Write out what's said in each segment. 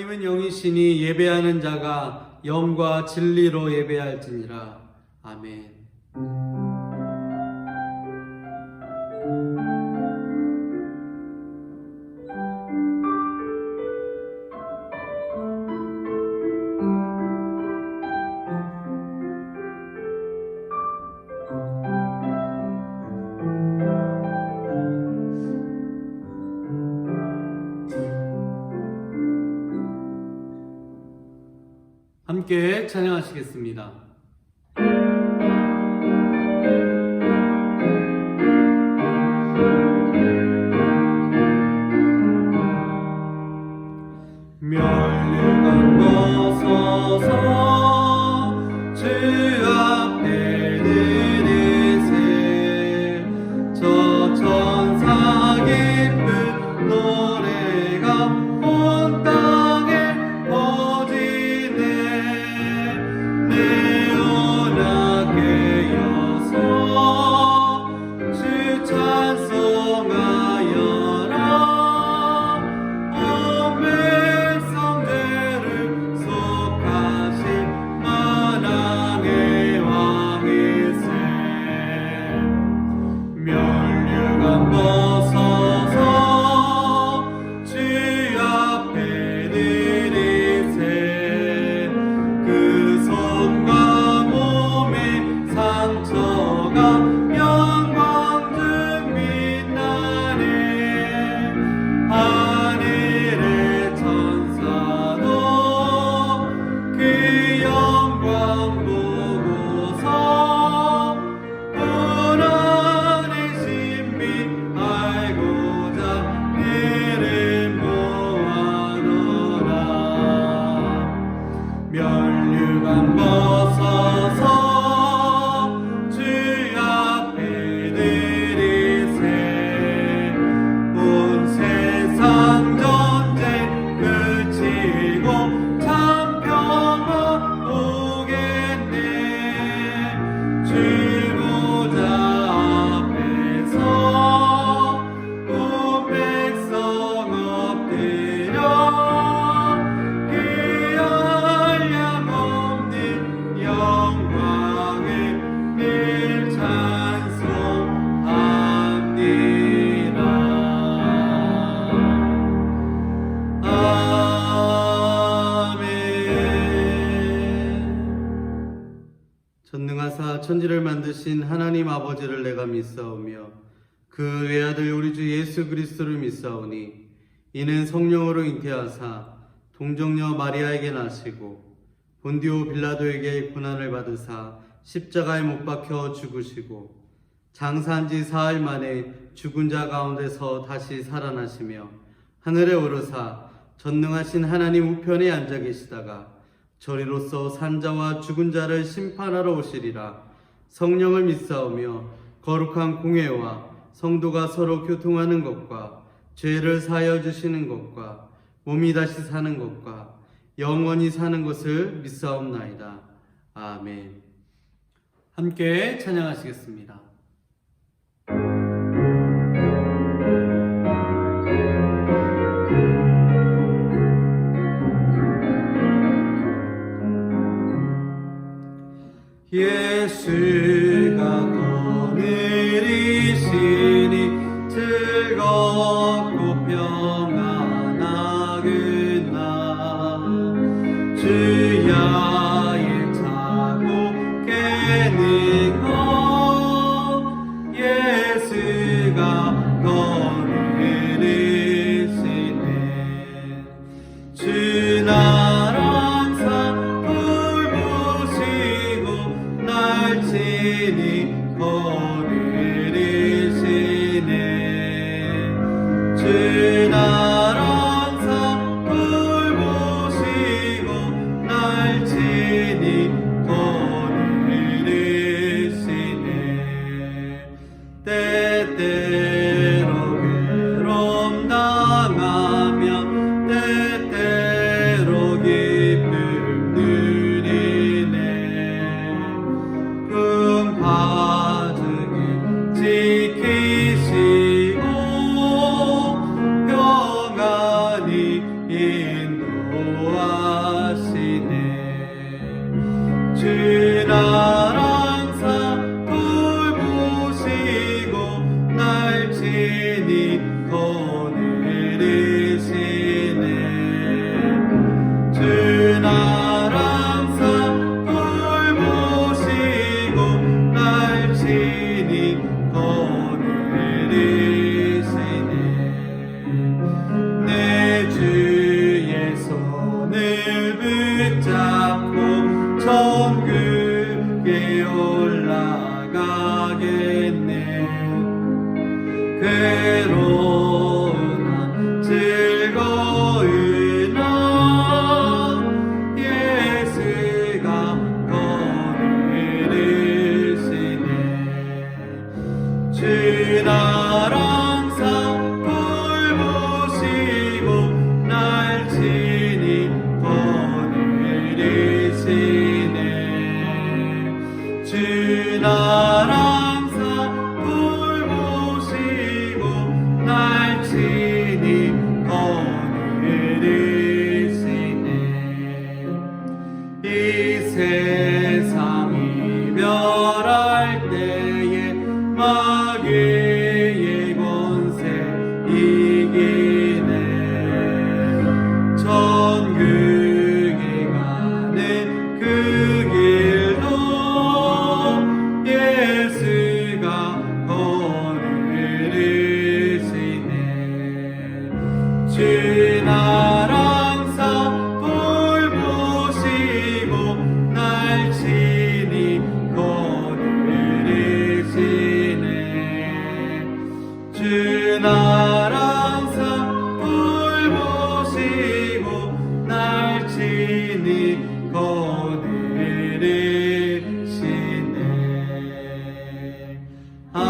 하나님은 영이시니 예배하는 자가 영과 진리로 예배할지니라. 아멘. 함께 찬양하시겠습니다. 멸류관 벗어서 주 앞에 드리세 저 천사 기쁜 노래가 온 땅에 퍼지네 내 연약에 여서 주 찬송하여라 온 백성들을 속하신 만왕의 왕이세 멸류관 벗어서 주 앞에 드리세 그 손과 몸의 상처가 영광 중 빛나네 하늘의 천사도 그 영광 보고서 불안의 신비 알고자 이를 모아노라 멸류관 벗어서 주 앞에 드리세 온 세상 전쟁 그치고 참 평화 오겠네 주 보좌 앞에서 온 백성 엎드려 그 한량 없는 영광을 늘 찬송합니다. 아멘. 전능하사 천지를 만드신 하나님 아버지를 내가 믿사오며 그 외아들 우리 주 예수 그리스도를 믿사오니 이는 성령으로 잉태하사 동정녀 마리아에게 나시고 본디오 빌라도에게 고난을 받으사 십자가에 못 박혀 죽으시고 장사한 지 사흘 만에 죽은 자 가운데서 다시 살아나시며 하늘에 오르사 전능하신 하나님 우편에 앉아 계시다가 저리로서 산자와 죽은 자를 심판하러 오시리라. 성령을 믿사오며 거룩한 공회와 성도가 서로 교통하는 것과 죄를 사하여 주시는 것과 몸이 다시 사는 것과 영원히 사는 것을 믿사옵나이다. 아멘. 함께 찬양하시겠습니다. 예수가 거느리시니 즐겁고 평안하구나 주야의 차고 깨는 것 예수가 거느리시네 주 나라 항상 돌보시고 날 친히 거느리시네 주 나라 항상 돌보시고 날 친히 거느리시네 때때로 괴로움 당하면 때때로 기쁨 누리네 금파중에 지키시고 평안히 인도하시네 붙잡고 천국에 올라가겠네. 괴로우나 즐거우나 예수가 거느리시네. 주 나랑 산불 보시고 날 친히 거느리시네. 주 나랑 산불 보시고 날 친히 거느리시네. 이 세상이 멸할 때에 마귀의 권세 이기네. 천국에 가는 그 길도 예수가 거느리시네. 주 나랑 산불 보시고 날 친히 거느리시네. 주 나랑 산불 보시고 날 친히 거느리시네. 아멘.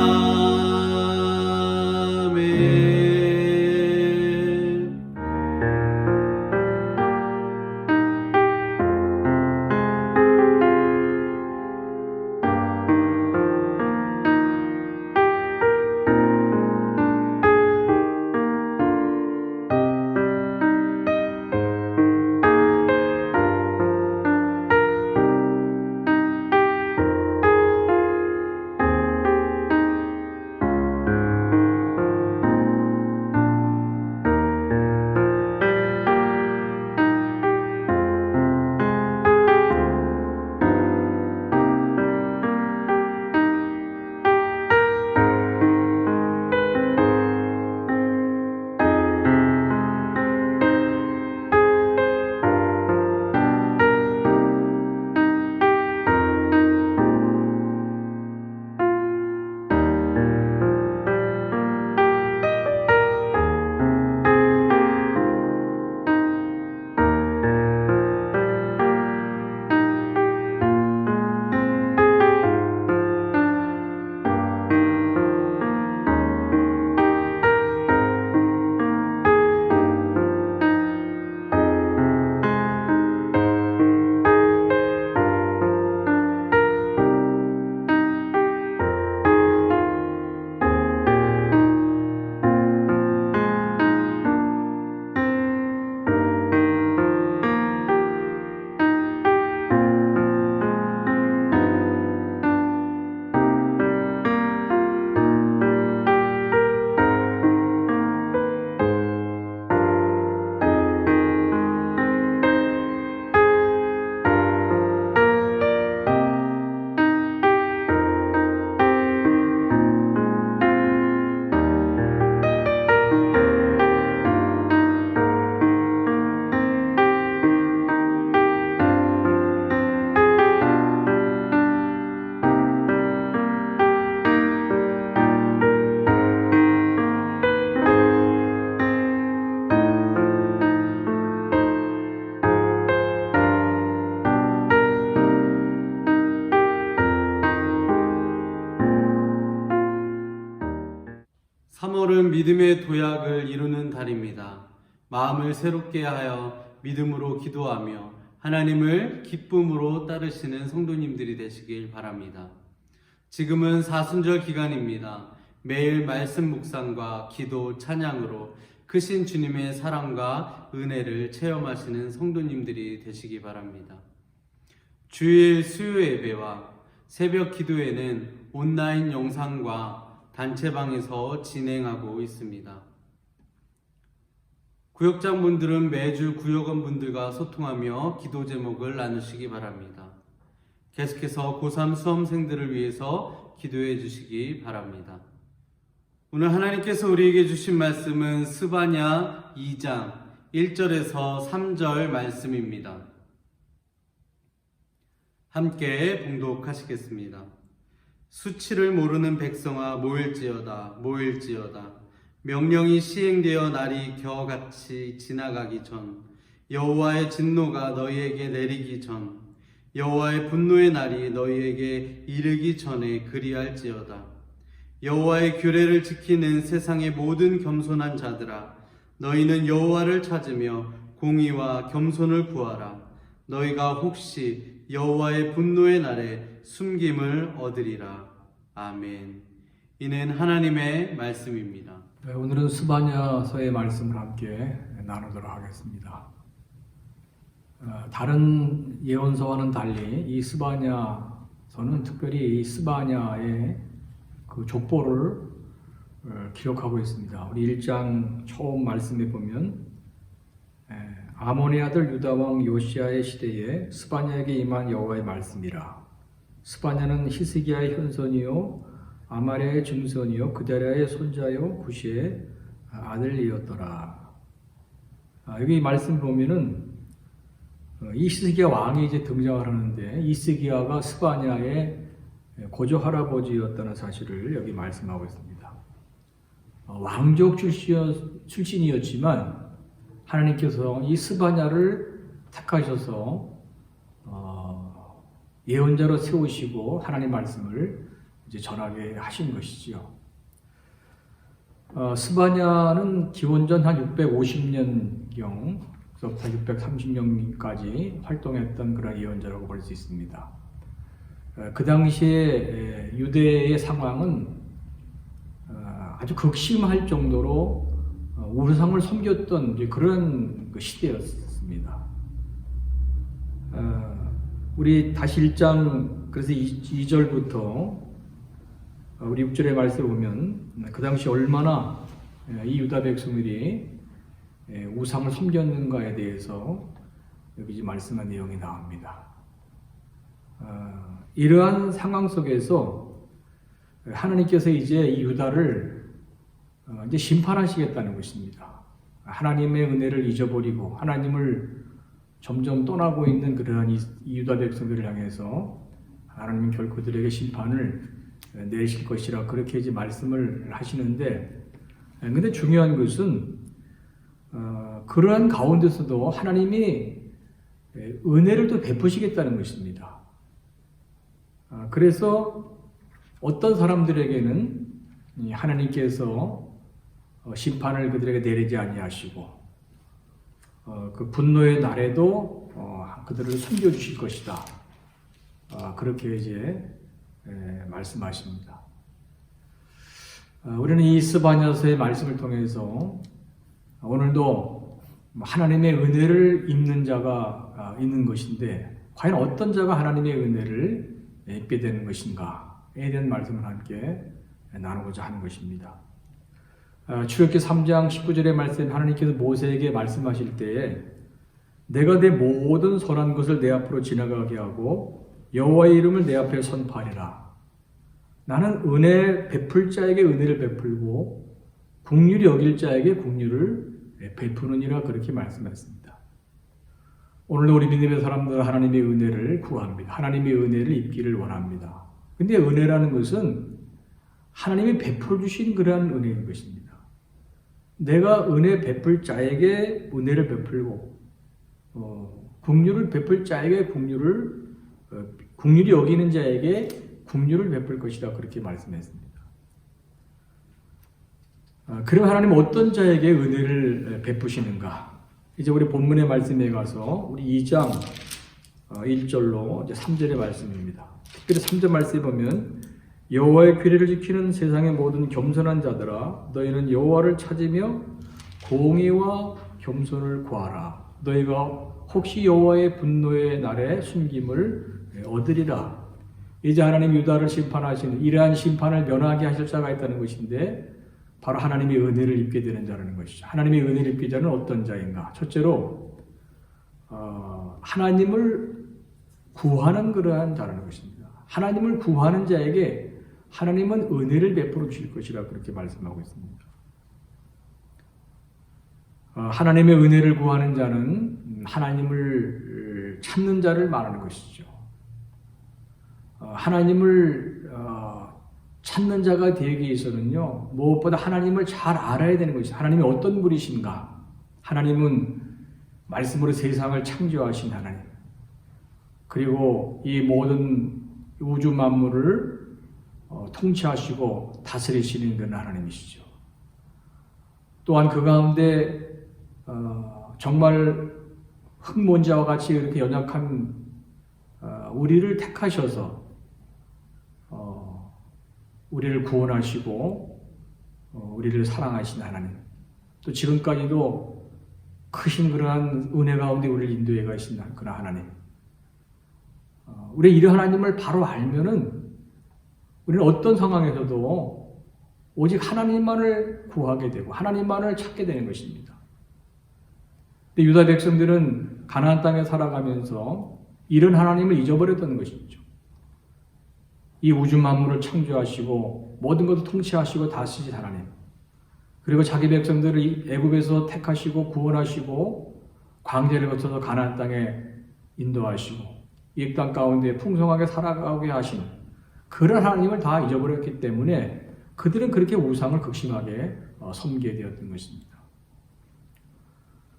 믿음의 도약을 이루는 달입니다. 마음을 새롭게 하여 믿음으로 기도하며 하나님을 기쁨으로 따르시는 성도님들이 되시길 바랍니다. 지금은 사순절 기간입니다. 매일 말씀 묵상과 기도, 찬양으로 크신 주님의 사랑과 은혜를 체험하시는 성도님들이 되시기 바랍니다. 주일 수요 예배와 새벽 기도회는 온라인 영상과 단체방에서 진행하고 있습니다. 구역장분들은 매주 구역원분들과 소통하며 기도 제목을 나누시기 바랍니다. 계속해서 고3 수험생들을 위해서 기도해 주시기 바랍니다. 오늘 하나님께서 우리에게 주신 말씀은 스바냐 2장 1절에서 3절 말씀입니다. 함께 봉독하시겠습니다. 수치를 모르는 백성아 모일지어다 모일지어다. 명령이 시행되어 날이 겨같이 지나가기 전, 여호와의 진노가 너희에게 내리기 전, 여호와의 분노의 날이 너희에게 이르기 전에 그리할지어다. 여호와의 규례를 지키는 세상의 모든 겸손한 자들아, 너희는 여호와를 찾으며 공의와 겸손을 구하라. 너희가 혹시 여호와의 분노의 날에 숨김을 얻으리라. 아멘. 이는 하나님의 말씀입니다. 네, 오늘은 스바냐서의 말씀을 함께 나누도록 하겠습니다. 다른 예언서와는 달리 이 스바냐서는 특별히 이 스바냐의 그 족보를 기록하고 있습니다. 우리 1장 처음 말씀에 보면 아몬의 아들 유다 왕 요시아의 시대에 스바냐에게 임한 여호와의 말씀이라. 스바냐는 히스기야의 현손이요 아마랴의 증손이요 그다랴의 손자요 구시의 아들이었더라. 여기 말씀 보면은 이 히스기야 왕이 이제 등장을 하는데 히스기야가 스바냐의 고조 할아버지였다는 사실을 여기 말씀하고 있습니다. 왕족 출신이었지만 하나님께서 이 스바냐를 택하셔서 예언자로 세우시고 하나님 말씀을 이제 전하게 하신 것이지요. 스바냐는 기원전 한 650년경부터 630년까지 활동했던 그런 예언자라고 볼 수 있습니다. 그 당시에 유대의 상황은 아주 극심할 정도로 우상을 섬겼던 그런 시대였습니다. 우리 다시 1장 그래서 2절부터 우리 6절의 말씀을 보면 그 당시 얼마나 이 유다 백성들이 우상을 섬겼는가에 대해서 여기 말씀한 내용이 나옵니다. 이러한 상황 속에서 하나님께서 이제 이 유다를 이제 심판하시겠다는 것입니다. 하나님의 은혜를 잊어버리고 하나님을 점점 떠나고 있는 그러한 이 유다 백성들을 향해서 하나님은 결코 그들에게 심판을 내실 것이라 그렇게 이제 말씀을 하시는데, 근데 중요한 것은 그러한 가운데서도 하나님이 은혜를 또 베푸시겠다는 것입니다. 그래서 어떤 사람들에게는 하나님께서 심판을 그들에게 내리지 아니하시고 그 분노의 날에도 그들을 숨겨주실 것이다. 그렇게 이제 말씀하십니다. 우리는 이 스바냐서의 말씀을 통해서 오늘도 하나님의 은혜를 입는 자가 있는 것인데 과연 어떤 자가 하나님의 은혜를 입게 되는 것인가에 대한 말씀을 함께 나누고자 하는 것입니다. 출애굽기 3장 19절의 말씀, 하나님께서 모세에게 말씀하실 때에 내가 내 모든 선한 것을 내 앞으로 지나가게 하고 여호와의 이름을 내 앞에 선포하리라. 나는 은혜 베풀 자에게 은혜를 베풀고 긍휼히 여길 자에게 긍휼을 베푸느니라 그렇게 말씀했습니다. 오늘도 우리 믿음의 사람들은 하나님의 은혜를 구합니다. 하나님의 은혜를 입기를 원합니다. 근데 은혜라는 것은 하나님이 베풀어 주신 그러한 은혜인 것입니다. 내가 은혜 베풀 자에게 은혜를 베풀고 긍휼을 베풀 자에게 긍휼히 여기는 자에게 긍휼을 베풀 것이다 그렇게 말씀했습니다. 그럼 하나님은 어떤 자에게 은혜를 베푸시는가? 이제 우리 본문의 말씀에 가서 우리 2장 1절로 이제 3절의 말씀입니다. 특별히 3절 말씀에 보면 여호와의 규례를 지키는 세상의 모든 겸손한 자들아, 너희는 여호와를 찾으며 공의와 겸손을 구하라. 너희가 혹시 여호와의 분노의 날에 숨김을 얻으리라. 이제 하나님 유다를 심판하시는 이러한 심판을 면하게 하실 자가 있다는 것인데 바로 하나님의 은혜를 입게 되는 자라는 것이죠. 하나님의 은혜를 입게 되는 어떤 자인가? 첫째로 하나님을 구하는 그러한 자라는 것입니다. 하나님을 구하는 자에게 하나님은 은혜를 베풀어 주실 것이라 그렇게 말씀하고 있습니다. 하나님의 은혜를 구하는 자는 하나님을 찾는 자를 말하는 것이죠. 하나님을 찾는 자가 되기 위해서는요, 무엇보다 하나님을 잘 알아야 되는 것이죠. 하나님이 어떤 분이신가? 하나님은 말씀으로 세상을 창조하신 하나님, 그리고 이 모든 우주 만물을 통치하시고 다스리시는 그런 하나님이시죠. 또한 그 가운데 정말 흙먼지와 같이 이렇게 연약한 우리를 택하셔서 우리를 구원하시고 우리를 사랑하신 하나님, 또 지금까지도 크신 그러한 은혜 가운데 우리를 인도해 가신 그런 하나님, 우리 이런 하나님을 바로 알면은 우리는 어떤 상황에서도 오직 하나님만을 구하게 되고 하나님만을 찾게 되는 것입니다. 근데 유다 백성들은 가나안 땅에 살아가면서 이런 하나님을 잊어버렸던 것이죠. 이 우주 만물을 창조하시고 모든 것을 통치하시고 다스리신 하나님, 그리고 자기 백성들을 애굽에서 택하시고 구원하시고 광야를 거쳐서 가나안 땅에 인도하시고 이 땅 가운데 풍성하게 살아가게 하신 그런 하나님을 다 잊어버렸기 때문에 그들은 그렇게 우상을 극심하게 섬기게 되었던 것입니다.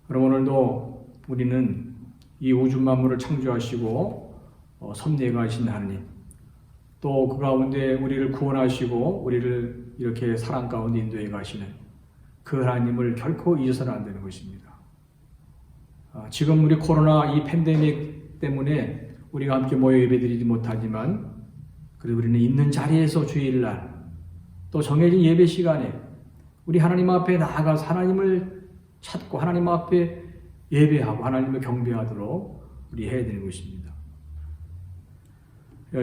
그럼 오늘도 우리는 이 우주 만물을 창조하시고 섭리하신 하나님, 또 그 가운데 우리를 구원하시고 우리를 이렇게 사랑 가운데 인도해 가시는 그 하나님을 결코 잊어서는 안 되는 것입니다. 지금 우리 코로나 이 팬데믹 때문에 우리가 함께 모여 예배드리지 못하지만 그래도 우리는 있는 자리에서 주일날 또 정해진 예배 시간에 우리 하나님 앞에 나아가서 하나님을 찾고 하나님 앞에 예배하고 하나님을 경배하도록 우리 해야 되는 것입니다.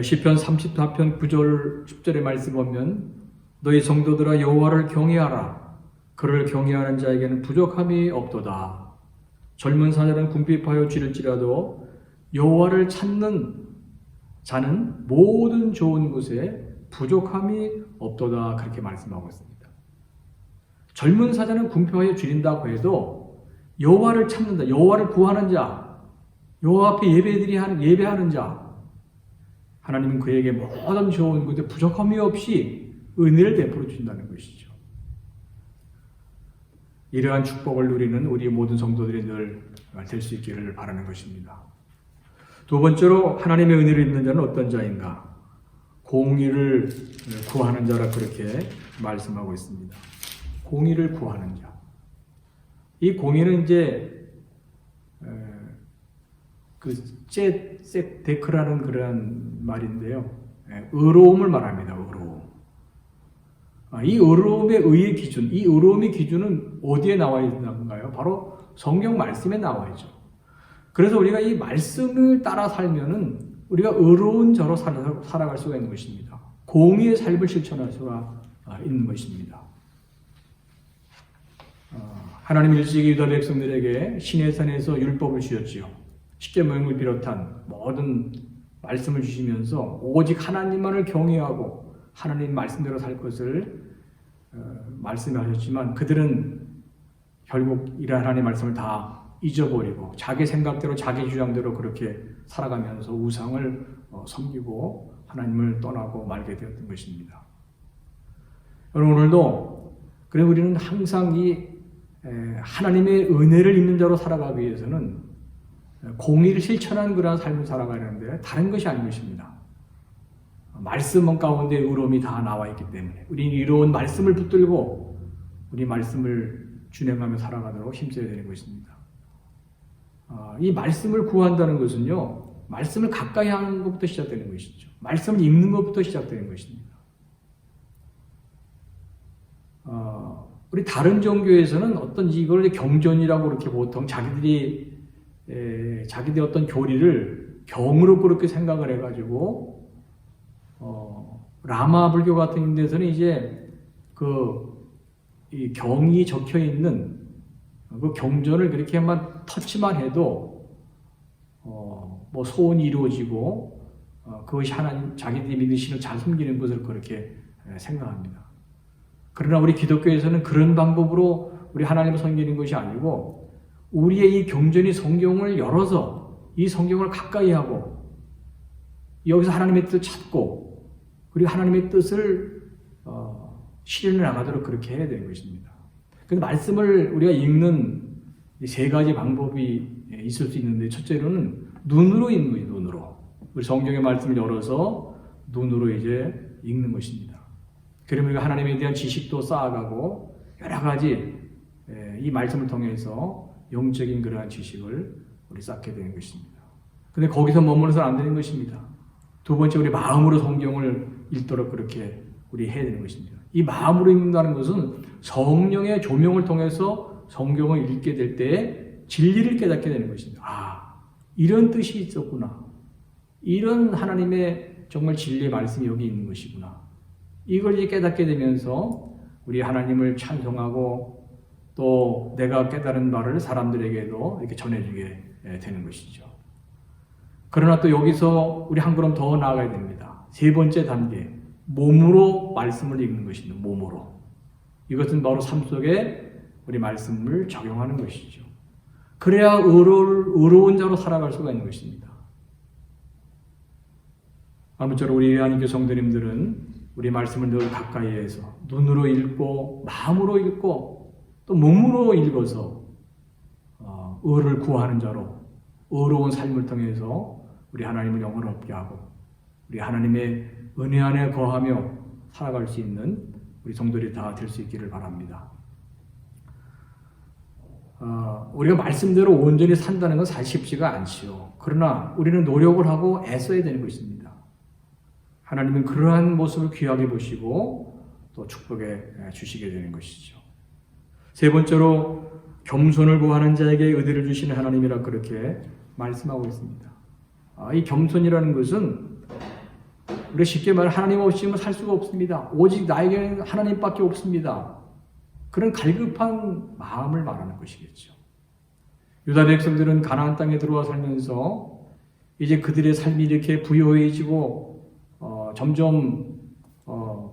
시편 34편 9절 10절의 말씀 보면 너희 성도들아 여호와를 경외하라. 그를 경외하는 자에게는 부족함이 없도다. 젊은 사자는 궁핍하여 쥐를지라도 여호와를 찾는 자는 모든 좋은 것에 부족함이 없도다. 그렇게 말씀하고 있습니다. 젊은 사자는 궁핍하여 쥐린다고 해도 여호와를 찾는다, 여호와를 구하는 자, 여호와 앞에 예배하는 자, 하나님은 그에게 모든 좋은 것에 부족함이 없이 은혜를 베풀어 주신다는 것이죠. 이러한 축복을 누리는 우리 모든 성도들이 늘 될 수 있기를 바라는 것입니다. 두 번째로 하나님의 은혜를 입는 자는 어떤 자인가? 공의를 구하는 자라 그렇게 말씀하고 있습니다. 공의를 구하는 자. 이 공의는 이제 그 데크라는 그런 말인데요. 의로움을 말합니다. 의로움. 이 의로움의 의의 기준, 이 의로움의 기준은 어디에 나와 있는가요? 바로 성경 말씀에 나와 있죠. 그래서 우리가 이 말씀을 따라 살면은 우리가 의로운 자로 살아갈 수가 있는 것입니다. 공의의 삶을 실천할 수가 있는 것입니다. 하나님 일찍이 유다 백성들에게 시내산에서 율법을 주셨지요. 십계명을 비롯한 모든 말씀을 주시면서 오직 하나님만을 경외하고 하나님 말씀대로 살 것을 말씀하셨지만 그들은 결국 이러한 하나님의 말씀을 다 잊어버리고 자기 생각대로 자기 주장대로 그렇게 살아가면서 우상을 섬기고 하나님을 떠나고 말게 되었던 것입니다. 여러분 오늘도 그래 우리는 항상 이 하나님의 은혜를 입는 자로 살아가기 위해서는 공의를 실천하는 그러한 삶을 살아가는데 다른 것이 아닌 것입니다. 말씀 가운데 의로움이 다 나와 있기 때문에 우리는 이로운 말씀을 붙들고 우리 말씀을 준행하며 살아가도록 힘써야 되는 것입니다. 이 말씀을 구한다는 것은요, 말씀을 가까이 하는 것부터 시작되는 것이죠. 말씀을 읽는 것부터 시작되는 것입니다. 우리 다른 종교에서는 어떤 이걸 경전이라고 그렇게 보통 자기들이 어떤 교리를 경으로 그렇게 생각을 해가지고 라마 불교 같은 데서는 이제 이 경이 적혀 있는 그 경전을 그렇게만 터치만 해도 뭐 소원이 이루어지고 그것이 하나님 자기들이 믿으시는 잘 숨기는 것을 그렇게 생각합니다. 그러나 우리 기독교에서는 그런 방법으로 우리 하나님을 섬기는 것이 아니고 우리의 이 경전이 성경을 열어서 이 성경을 가까이 하고 여기서 하나님의 뜻을 찾고 그리고 하나님의 뜻을 실현해 나가도록 그렇게 해야 되는 것입니다. 그런데 말씀을 우리가 읽는 세 가지 방법이 있을 수 있는데 첫째로는 눈으로 읽는 거예요. 눈으로. 우리 성경의 말씀을 열어서 눈으로 이제 읽는 것입니다. 그러면 우리가 하나님에 대한 지식도 쌓아가고 여러 가지 이 말씀을 통해서 영적인 그러한 지식을 우리 쌓게 되는 것입니다. 근데 거기서 머물러서는 안 되는 것입니다. 두 번째, 우리 마음으로 성경을 읽도록 그렇게 우리 해야 되는 것입니다. 이 마음으로 읽는다는 것은 성령의 조명을 통해서 성경을 읽게 될 때 진리를 깨닫게 되는 것입니다. 아, 이런 뜻이 있었구나. 이런 하나님의 정말 진리의 말씀이 여기 있는 것이구나. 이걸 이제 깨닫게 되면서 우리 하나님을 찬송하고 또 내가 깨달은 바를 사람들에게도 이렇게 전해주게 되는 것이죠. 그러나 또 여기서 우리 한 걸음 더 나아가야 됩니다. 세 번째 단계, 몸으로 말씀을 읽는 것입니다. 몸으로. 이것은 바로 삶 속에 우리 말씀을 적용하는 것이죠. 그래야 의로운 자로 살아갈 수가 있는 것입니다. 아무쪼록 우리 하나님께 성도님들은 우리 말씀을 늘 가까이에서 눈으로 읽고 마음으로 읽고 또 몸으로 읽어서 의를 구하는 자로 의로운 삶을 통해서 우리 하나님을 영원롭게 하고 우리 하나님의 은혜 안에 거하며 살아갈 수 있는 우리 성도들이 다 될 수 있기를 바랍니다. 우리가 말씀대로 온전히 산다는 건 사실 쉽지가 않지요. 그러나 우리는 노력을 하고 애써야 되는 것입니다. 하나님은 그러한 모습을 귀하게 보시고 또 축복해 주시게 되는 것이죠. 세 번째로 겸손을 구하는 자에게 의를 주시는 하나님이라 그렇게 말씀하고 있습니다. 이 겸손이라는 것은 우리가 쉽게 말해 하나님 없이는 살 수가 없습니다. 오직 나에게는 하나님밖에 없습니다. 그런 갈급한 마음을 말하는 것이겠죠. 유다 백성들은 가나안 땅에 들어와 살면서 이제 그들의 삶이 이렇게 부유해지고 점점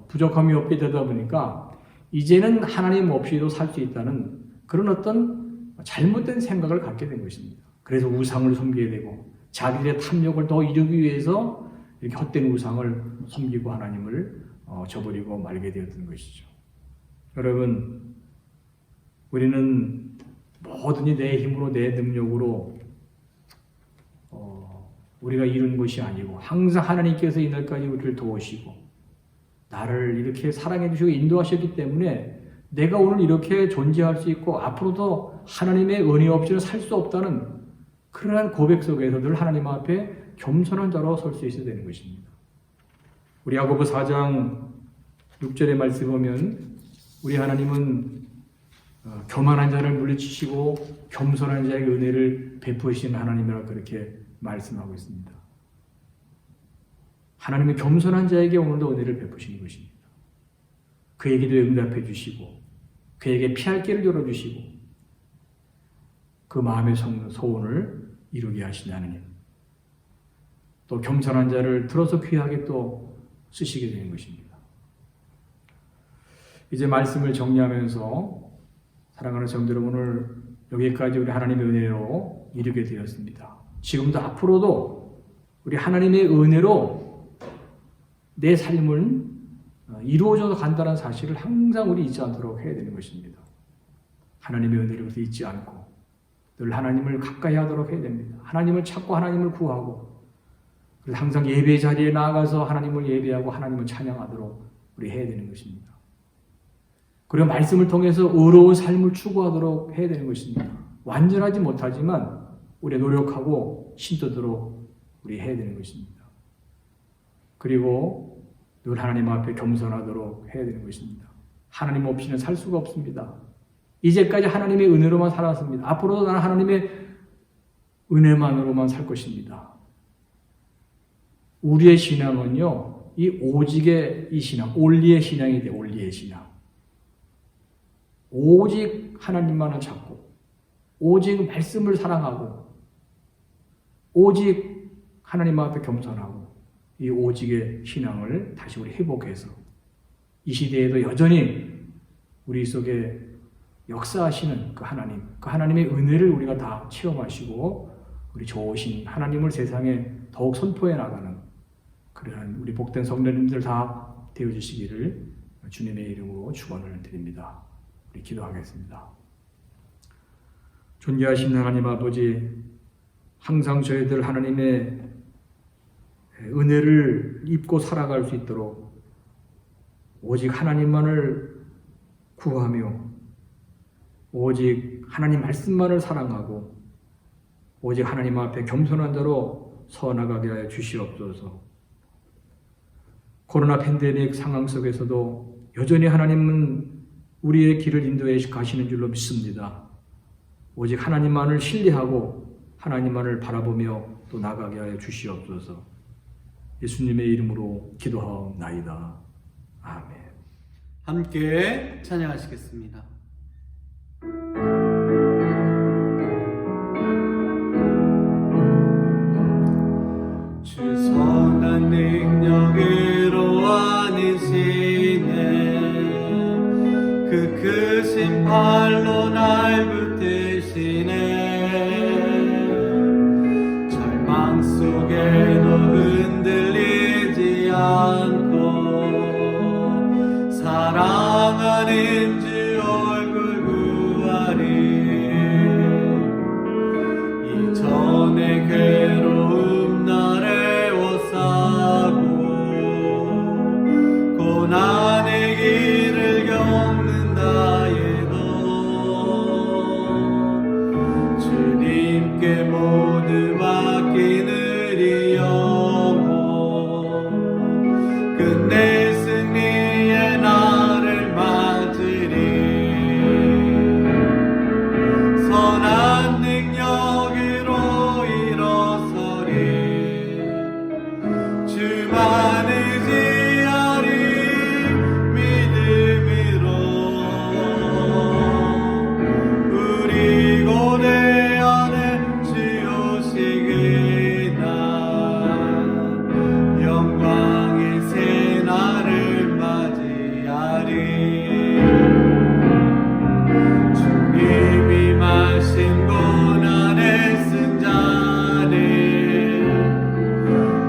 부족함이 없게 되다 보니까 이제는 하나님 없이도 살 수 있다는 그런 어떤 잘못된 생각을 갖게 된 것입니다. 그래서 우상을 섬기게 되고 자기들의 탐욕을 더 이루기 위해서 이렇게 헛된 우상을 섬기고 하나님을 저버리고 말게 되었던 것이죠. 여러분, 우리는 뭐든지 내 힘으로 내 능력으로 우리가 이룬 것이 아니고 항상 하나님께서 이날까지 우리를 도우시고 나를 이렇게 사랑해 주시고 인도하셨기 때문에 내가 오늘 이렇게 존재할 수 있고 앞으로도 하나님의 은혜 없이는 살 수 없다는 그러한 고백 속에서 늘 하나님 앞에 겸손한 자로 설 수 있어야 되는 것입니다. 우리 야고보 4장 6절의 말씀 보면 우리 하나님은 교만한 자를 물리치시고 겸손한 자에게 은혜를 베푸시는 하나님이라고 그렇게 말씀하고 있습니다. 하나님은 겸손한 자에게 오늘도 은혜를 베푸시는 것입니다. 그에게도 응답해 주시고 그에게 피할 길을 열어주시고 그 마음의 소원을 이루게 하시는 하나님. 또 겸손한 자를 들어서 귀하게 또 쓰시게 되는 것입니다. 이제 말씀을 정리하면서 사랑하는 성도 여러분, 오늘 여기까지 우리 하나님의 은혜로 이르게 되었습니다. 지금도 앞으로도 우리 하나님의 은혜로 내 삶은 이루어져 간다는 사실을 항상 우리 잊지 않도록 해야 되는 것입니다. 하나님의 은혜를 잊지 않고 늘 하나님을 가까이 하도록 해야 됩니다. 하나님을 찾고 하나님을 구하고 그래서 항상 예배 자리에 나아가서 하나님을 예배하고 하나님을 찬양하도록 우리 해야 되는 것입니다. 그리고 말씀을 통해서 의로운 삶을 추구하도록 해야 되는 것입니다. 완전하지 못하지만 우리 노력하고 신도도록 우리 해야 되는 것입니다. 그리고 늘 하나님 앞에 겸손하도록 해야 되는 것입니다. 하나님 없이는 살 수가 없습니다. 이제까지 하나님의 은혜로만 살았습니다. 앞으로도 나는 하나님의 은혜만으로만 살 것입니다. 우리의 신앙은요, 이 오직의 이 신앙, 올리의 신앙이 돼, 올리의 신앙. 오직 하나님만을 찾고, 오직 말씀을 사랑하고, 오직 하나님 앞에 겸손하고, 이 오직의 신앙을 다시 우리 회복해서 이 시대에도 여전히 우리 속에 역사하시는 그 하나님의 은혜를 우리가 다 체험하시고 우리 좋으신 하나님을 세상에 더욱 선포해 나가는 그러한 우리 복된 성도님들 다 되어주시기를 주님의 이름으로 축원을 드립니다. 우리 기도하겠습니다. 존귀하신 하나님 아버지, 항상 저희들 하나님의 은혜를 입고 살아갈 수 있도록 오직 하나님만을 구하며 오직 하나님 말씀만을 사랑하고 오직 하나님 앞에 겸손한 자로 서나가게 하여 주시옵소서. 코로나 팬데믹 상황 속에서도 여전히 하나님은 우리의 길을 인도해 가시는 줄로 믿습니다. 오직 하나님만을 신뢰하고 하나님만을 바라보며 또 나가게 하여 주시옵소서. 예수님의 이름으로 기도하옵나이다. 아멘. 함께 찬양하시겠습니다. 주 선한 능력으로 안으시네 그 크신 팔로 날 붙드시네 절망 속에도 흔들리지 않고 사랑하는 주 얼굴 구하리 이전의 괴로움 나를 애워싸고 고난의 길을 겪는다 해도 주님께 모두 맡기는 이 영혼 끝내 승리의 나를 맞으리 선한 능력으로 일어서리 주만 의지하리 믿음으로 우리 고대 안에 주 오시기나 영광의 새 날을 맞이하리 주님이 마신 고난의 승자는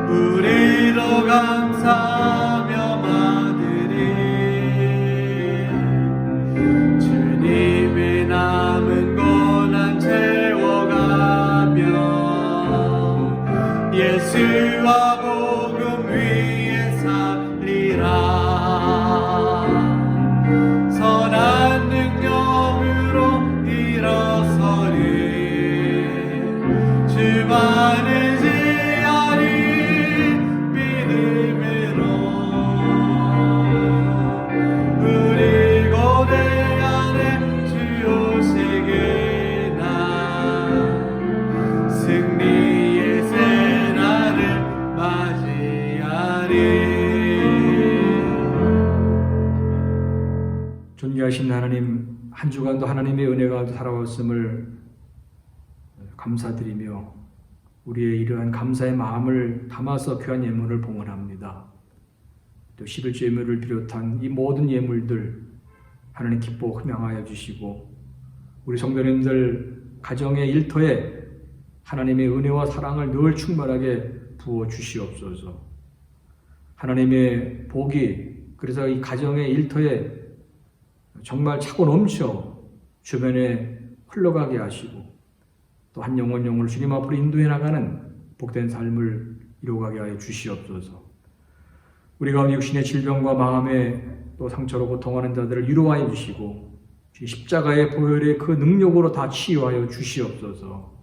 우리도 감사하며 받으리 주님의 남은 고난 채워가며 예수와 복음 위에 살리라 선한 능력으로 일어서리 주만 의지하리 믿음으로 우리 고대 안에 주 오시기나 승리의 새 날을 맞이하리. 존귀하신 하나님, 한 주간도 하나님의 은혜가 살아왔음을 감사드리며 우리의 이러한 감사의 마음을 담아서 귀한 예물을 봉헌합니다. 또 11조 예물을 비롯한 이 모든 예물들 하나님 기뻐 흠양하여 주시고 우리 성도님들 가정의 일터에 하나님의 은혜와 사랑을 늘 충만하게 부어 주시옵소서. 하나님의 복이 그래서 이 가정의 일터에 정말 차고 넘쳐 주변에 흘러가게 하시고 또 한 영혼 영혼을 주님 앞으로 인도해 나가는 복된 삶을 이루어가게 하여 주시옵소서. 우리 가운데 육신의 질병과 마음의 또 상처로 고통하는 자들을 위로하여 주시고 십자가의 보혈의 그 능력으로 다 치유하여 주시옵소서.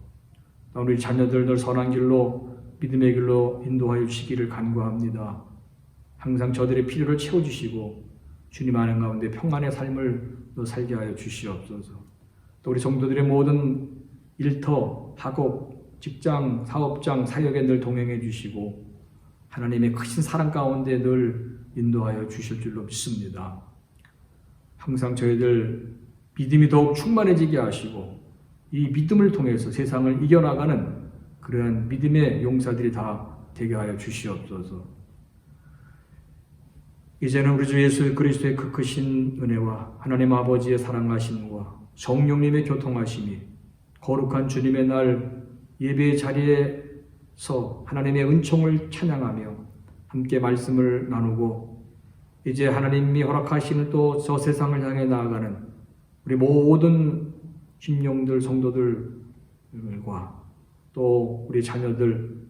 우리 자녀들을 선한 길로 믿음의 길로 인도하여 주시기를 간구합니다. 항상 저들의 필요를 채워주시고 주님 아는 가운데 평안의 삶을 또 살게 하여 주시옵소서. 또 우리 성도들의 모든 일터, 학업, 직장, 사업장, 사역에 늘 동행해 주시고 하나님의 크신 사랑 가운데 늘 인도하여 주실 줄로 믿습니다. 항상 저희들 믿음이 더욱 충만해지게 하시고 이 믿음을 통해서 세상을 이겨나가는 그러한 믿음의 용사들이 다 되게 하여 주시옵소서. 이제는 우리 주 예수 그리스도의 그 크신 은혜와 하나님 아버지의 사랑하심과 성령님의 교통하심이 거룩한 주님의 날 예배의 자리에서 하나님의 은총을 찬양하며 함께 말씀을 나누고 이제 하나님이 허락하시는 또 저 세상을 향해 나아가는 우리 모든 심령들, 성도들과 또 우리 자녀들,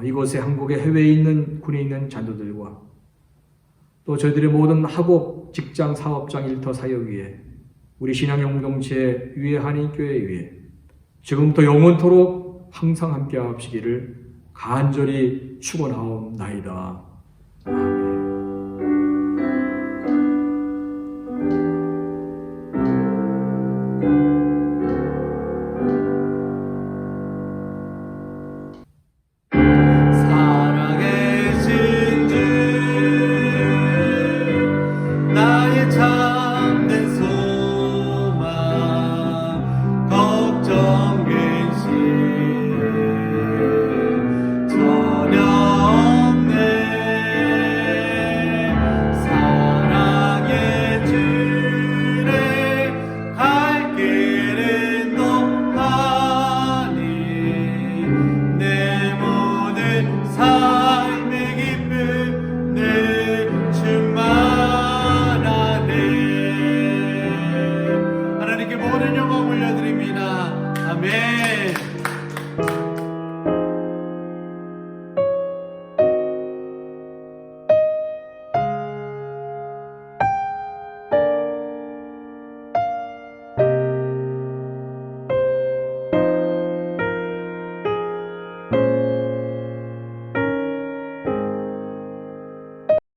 이곳에 한국의 해외에 있는 군에 있는 자녀들과 또 저희들의 모든 학업, 직장, 사업장, 일터, 사역 위에 우리 신앙의 공동체 위에 한인교회 위에 지금부터 영원토록 항상 함께 하시기를 간절히 축원하옵나이다. 아멘. 살아계신 주 나의 참된 소망 걱정 근심 전혀 없네. 사랑의 주의 갈 길은 높아니 내 모든 삶